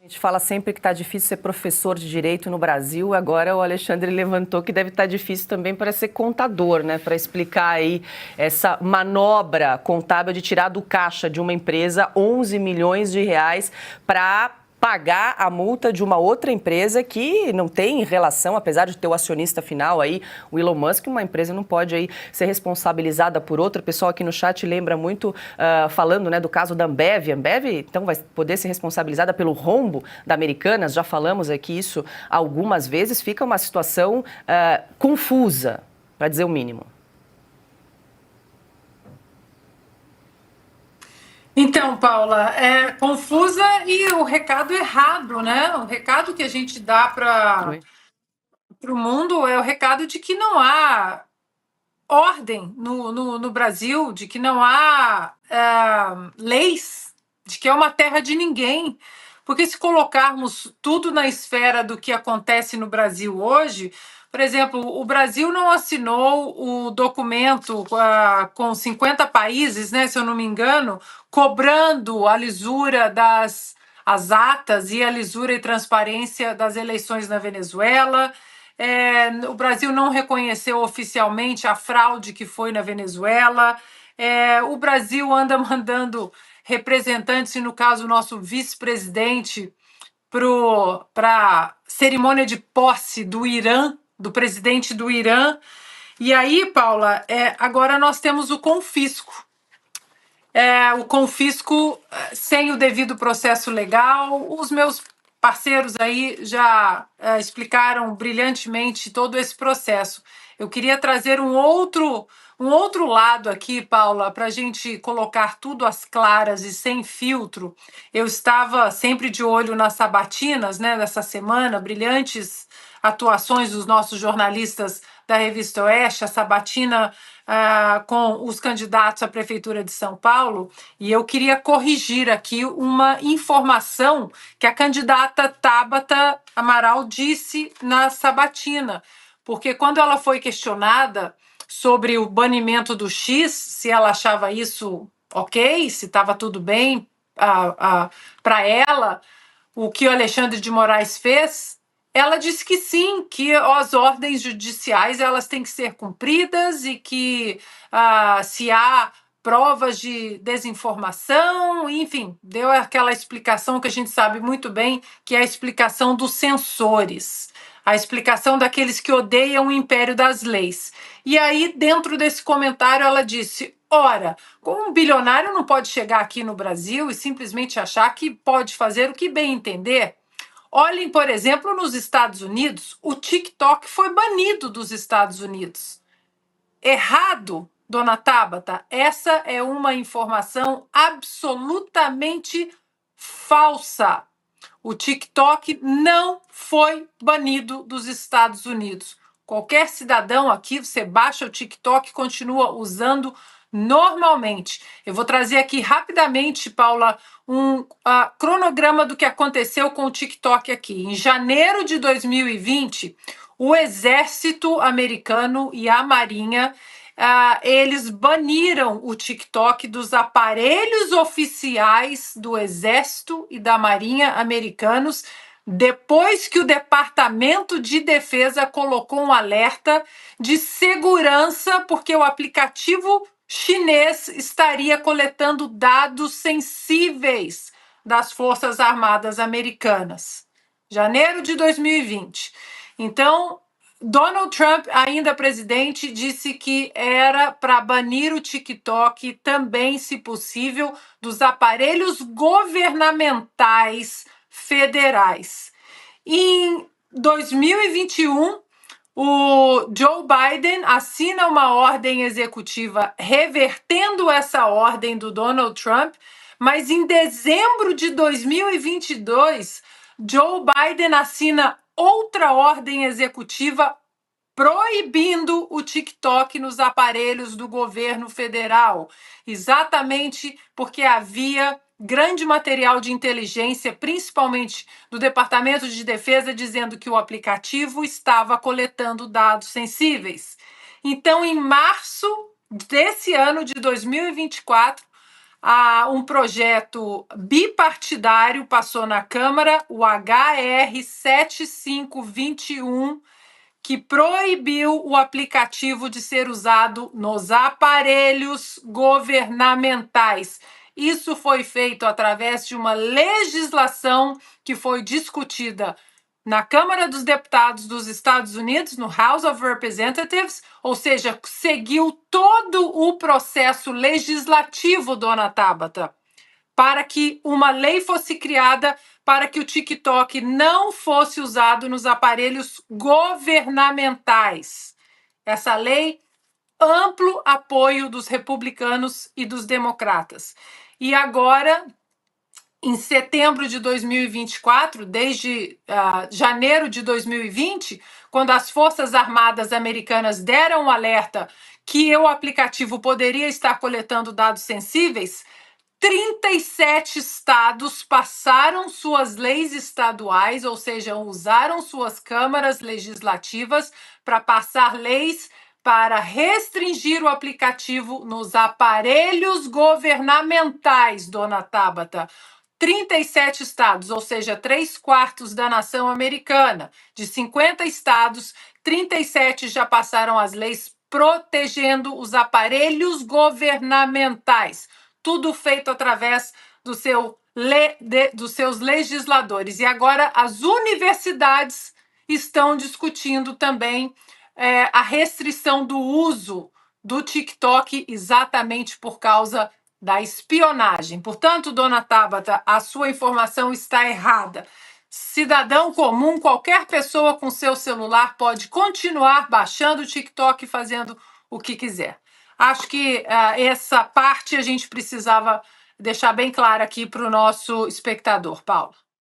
A gente fala sempre que está difícil ser professor de direito no Brasil, agora o Alexandre levantou que deve estar difícil também para ser contador, né? Para explicar aí essa manobra contábil de tirar do caixa de uma empresa 11 milhões de reais para pagar a multa de uma outra empresa que não tem relação, apesar de ter o acionista final aí, o Elon Musk, uma empresa não pode aí ser responsabilizada por outra. O pessoal aqui no chat lembra muito, falando, né, do caso da Ambev. A Ambev, então, vai poder ser responsabilizada pelo rombo da Americanas. Já falamos aqui isso algumas vezes. Fica uma situação confusa, para dizer o mínimo. Então, Paula, é confusa e o recado errado, né? O recado que a gente dá para o mundo é o recado de que não há ordem no Brasil, de que não há leis, de que é uma terra de ninguém. Porque se colocarmos tudo na esfera do que acontece no Brasil hoje, por exemplo, o Brasil não assinou o documento com 50 países, né, se eu não me engano, cobrando a lisura das as atas e a lisura e transparência das eleições na Venezuela. O Brasil não reconheceu oficialmente a fraude que foi na Venezuela. O Brasil anda mandando representantes, e no caso o nosso vice-presidente, para a cerimônia de posse do Irã, do presidente do Irã. E aí, Paula, agora nós temos o confisco. O confisco sem o devido processo legal. Os meus parceiros aí já explicaram brilhantemente todo esse processo. Eu queria trazer um outro lado aqui, Paula, para a gente colocar tudo às claras e sem filtro. Eu estava sempre de olho nas sabatinas, né, dessa semana, brilhantes atuações dos nossos jornalistas da Revista Oeste, a sabatina com os candidatos à Prefeitura de São Paulo, e eu queria corrigir aqui uma informação que a candidata Tabata Amaral disse na sabatina, porque quando ela foi questionada sobre o banimento do X, se ela achava isso ok, se estava tudo bem para ela, o que o Alexandre de Moraes fez, ela disse que sim, que as ordens judiciais elas têm que ser cumpridas e que se há provas de desinformação, enfim, deu aquela explicação que a gente sabe muito bem, que é a explicação dos censores, a explicação daqueles que odeiam o império das leis. E aí, dentro desse comentário, ela disse: ora, como um bilionário não pode chegar aqui no Brasil e simplesmente achar que pode fazer o que bem entender. Olhem, por exemplo, nos Estados Unidos, o TikTok foi banido dos Estados Unidos. Errado, dona Tabata, essa é uma informação absolutamente falsa. O TikTok não foi banido dos Estados Unidos. Qualquer cidadão aqui, você baixa o TikTok e continua usando normalmente. Eu vou trazer aqui rapidamente, Paula, um cronograma do que aconteceu com o TikTok aqui. Em janeiro de 2020, o Exército Americano e a Marinha eles baniram o TikTok dos aparelhos oficiais do Exército e da Marinha americanos, depois que o Departamento de Defesa colocou um alerta de segurança, porque o aplicativo chinês estaria coletando dados sensíveis das Forças Armadas Americanas. Janeiro de 2020. Então, Donald Trump, ainda presidente, disse que era para banir o TikTok também, se possível, dos aparelhos governamentais federais. Em 2021, o Joe Biden assina uma ordem executiva revertendo essa ordem do Donald Trump, mas em dezembro de 2022, Joe Biden assina outra ordem executiva proibindo o TikTok nos aparelhos do governo federal, exatamente porque havia grande material de inteligência, principalmente do Departamento de Defesa, dizendo que o aplicativo estava coletando dados sensíveis. Então, em março desse ano de 2024, um projeto bipartidário passou na Câmara, o HR 7521, que proibiu o aplicativo de ser usado nos aparelhos governamentais. Isso foi feito através de uma legislação que foi discutida na Câmara dos Deputados dos Estados Unidos, no House of Representatives, ou seja, seguiu todo o processo legislativo, dona Tabata, para que uma lei fosse criada para que o TikTok não fosse usado nos aparelhos governamentais. Essa lei, amplo apoio dos republicanos e dos democratas. E agora, em setembro de 2024, desde janeiro de 2020, quando as Forças Armadas Americanas deram um alerta que o aplicativo poderia estar coletando dados sensíveis, 37 estados passaram suas leis estaduais, ou seja, usaram suas câmaras legislativas para passar leis para restringir o aplicativo nos aparelhos governamentais, dona Tabata. 37 estados, ou seja, 3/4 da nação americana. De 50 estados, 37 já passaram as leis protegendo os aparelhos governamentais. Tudo feito através dos seus legisladores. E agora as universidades estão discutindo também a restrição do uso do TikTok exatamente por causa da espionagem. Portanto, dona Tabata, a sua informação está errada. Cidadão comum, qualquer pessoa com seu celular pode continuar baixando o TikTok e fazendo o que quiser. Acho que essa parte a gente precisava deixar bem clara aqui para o nosso espectador, Paulo.